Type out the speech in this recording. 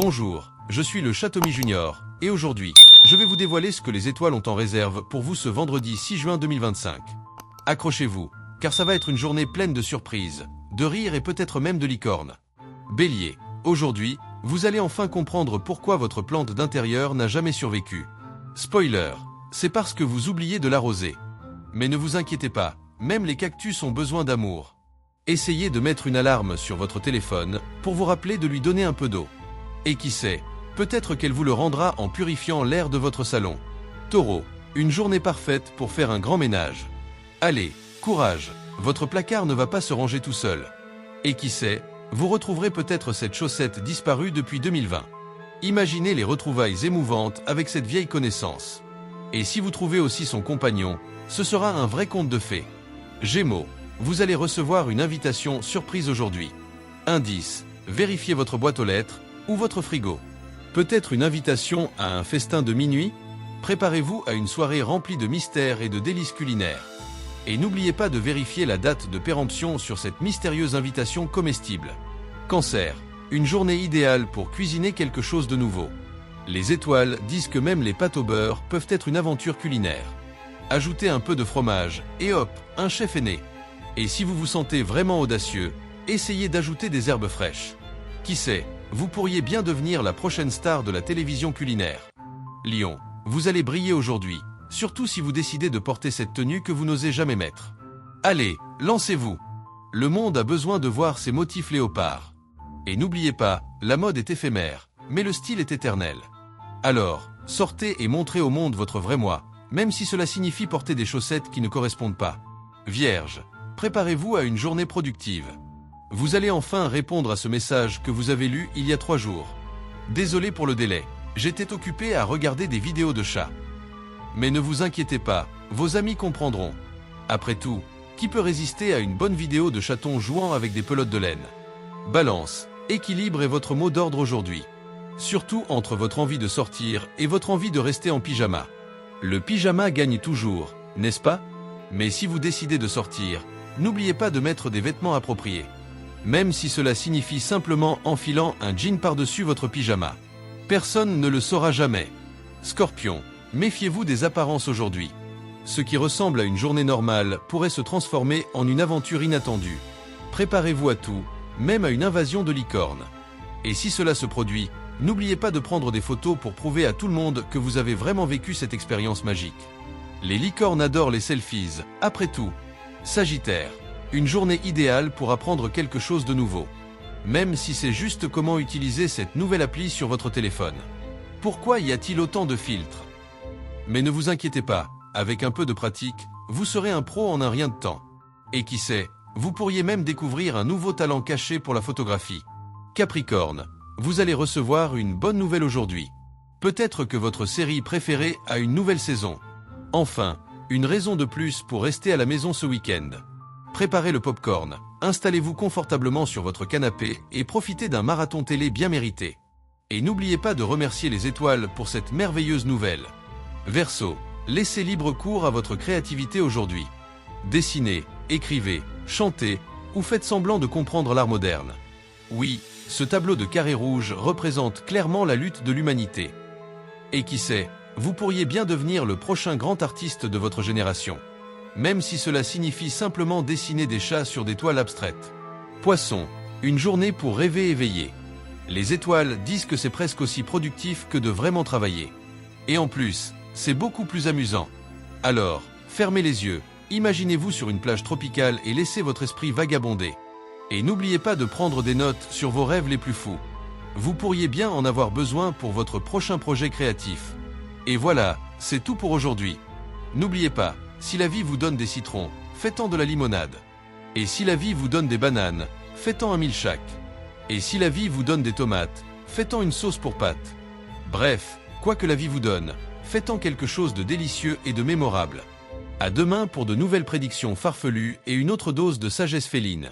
Bonjour, je suis le Chatomy Junior, et aujourd'hui, je vais vous dévoiler ce que les étoiles ont en réserve pour vous ce vendredi 6 juin 2025. Accrochez-vous, car ça va être une journée pleine de surprises, de rires et peut-être même de licornes. Bélier, aujourd'hui, vous allez enfin comprendre pourquoi votre plante d'intérieur n'a jamais survécu. Spoiler, c'est parce que vous oubliez de l'arroser. Mais ne vous inquiétez pas, même les cactus ont besoin d'amour. Essayez de mettre une alarme sur votre téléphone pour vous rappeler de lui donner un peu d'eau. Et qui sait, peut-être qu'elle vous le rendra en purifiant l'air de votre salon. Taureau, une journée parfaite pour faire un grand ménage. Allez, courage, votre placard ne va pas se ranger tout seul. Et qui sait, vous retrouverez peut-être cette chaussette disparue depuis 2020. Imaginez les retrouvailles émouvantes avec cette vieille connaissance. Et si vous trouvez aussi son compagnon, ce sera un vrai conte de fées. Gémeaux, vous allez recevoir une invitation surprise aujourd'hui. Indice, vérifiez votre boîte aux lettres ou votre frigo. Peut-être une invitation à un festin de minuit? Préparez-vous à une soirée remplie de mystères et de délices culinaires. Et n'oubliez pas de vérifier la date de péremption sur cette mystérieuse invitation comestible. Cancer, une journée idéale pour cuisiner quelque chose de nouveau. Les étoiles disent que même les pâtes au beurre peuvent être une aventure culinaire. Ajoutez un peu de fromage, et hop, un chef est né. Et si vous vous sentez vraiment audacieux, essayez d'ajouter des herbes fraîches. Qui sait, vous pourriez bien devenir la prochaine star de la télévision culinaire. Lion, vous allez briller aujourd'hui, surtout si vous décidez de porter cette tenue que vous n'osez jamais mettre. Allez, lancez-vous. Le monde a besoin de voir ces motifs léopards. Et n'oubliez pas, la mode est éphémère, mais le style est éternel. Alors, sortez et montrez au monde votre vrai moi, même si cela signifie porter des chaussettes qui ne correspondent pas. Vierge, préparez-vous à une journée productive. Vous allez enfin répondre à ce message que vous avez lu il y a 3 jours. Désolé pour le délai, j'étais occupé à regarder des vidéos de chats. Mais ne vous inquiétez pas, vos amis comprendront. Après tout, qui peut résister à une bonne vidéo de chatons jouant avec des pelotes de laine? Balance, équilibre est votre mot d'ordre aujourd'hui. Surtout entre votre envie de sortir et votre envie de rester en pyjama. Le pyjama gagne toujours, n'est-ce pas? Mais si vous décidez de sortir, n'oubliez pas de mettre des vêtements appropriés. Même si cela signifie simplement enfilant un jean par-dessus votre pyjama. Personne ne le saura jamais. Scorpion, méfiez-vous des apparences aujourd'hui. Ce qui ressemble à une journée normale pourrait se transformer en une aventure inattendue. Préparez-vous à tout, même à une invasion de licornes. Et si cela se produit, n'oubliez pas de prendre des photos pour prouver à tout le monde que vous avez vraiment vécu cette expérience magique. Les licornes adorent les selfies, après tout. Sagittaire, une journée idéale pour apprendre quelque chose de nouveau. Même si c'est juste comment utiliser cette nouvelle appli sur votre téléphone. Pourquoi y a-t-il autant de filtres? Mais ne vous inquiétez pas, avec un peu de pratique, vous serez un pro en un rien de temps. Et qui sait, vous pourriez même découvrir un nouveau talent caché pour la photographie. Capricorne, vous allez recevoir une bonne nouvelle aujourd'hui. Peut-être que votre série préférée a une nouvelle saison. Enfin, une raison de plus pour rester à la maison ce week-end. Préparez le popcorn, installez-vous confortablement sur votre canapé et profitez d'un marathon télé bien mérité. Et n'oubliez pas de remercier les étoiles pour cette merveilleuse nouvelle. Verseau, laissez libre cours à votre créativité aujourd'hui. Dessinez, écrivez, chantez ou faites semblant de comprendre l'art moderne. Oui, ce tableau de carrés rouges représente clairement la lutte de l'humanité. Et qui sait, vous pourriez bien devenir le prochain grand artiste de votre génération. Même si cela signifie simplement dessiner des chats sur des toiles abstraites. Poisson, une journée pour rêver éveillé. Les étoiles disent que c'est presque aussi productif que de vraiment travailler. Et en plus, c'est beaucoup plus amusant. Alors, fermez les yeux, imaginez-vous sur une plage tropicale et laissez votre esprit vagabonder. Et n'oubliez pas de prendre des notes sur vos rêves les plus fous. Vous pourriez bien en avoir besoin pour votre prochain projet créatif. Et voilà, c'est tout pour aujourd'hui. N'oubliez pas, si la vie vous donne des citrons, faites-en de la limonade. Et si la vie vous donne des bananes, faites-en un milkshake. Et si la vie vous donne des tomates, faites-en une sauce pour pâtes. Bref, quoi que la vie vous donne, faites-en quelque chose de délicieux et de mémorable. À demain pour de nouvelles prédictions farfelues et une autre dose de sagesse féline.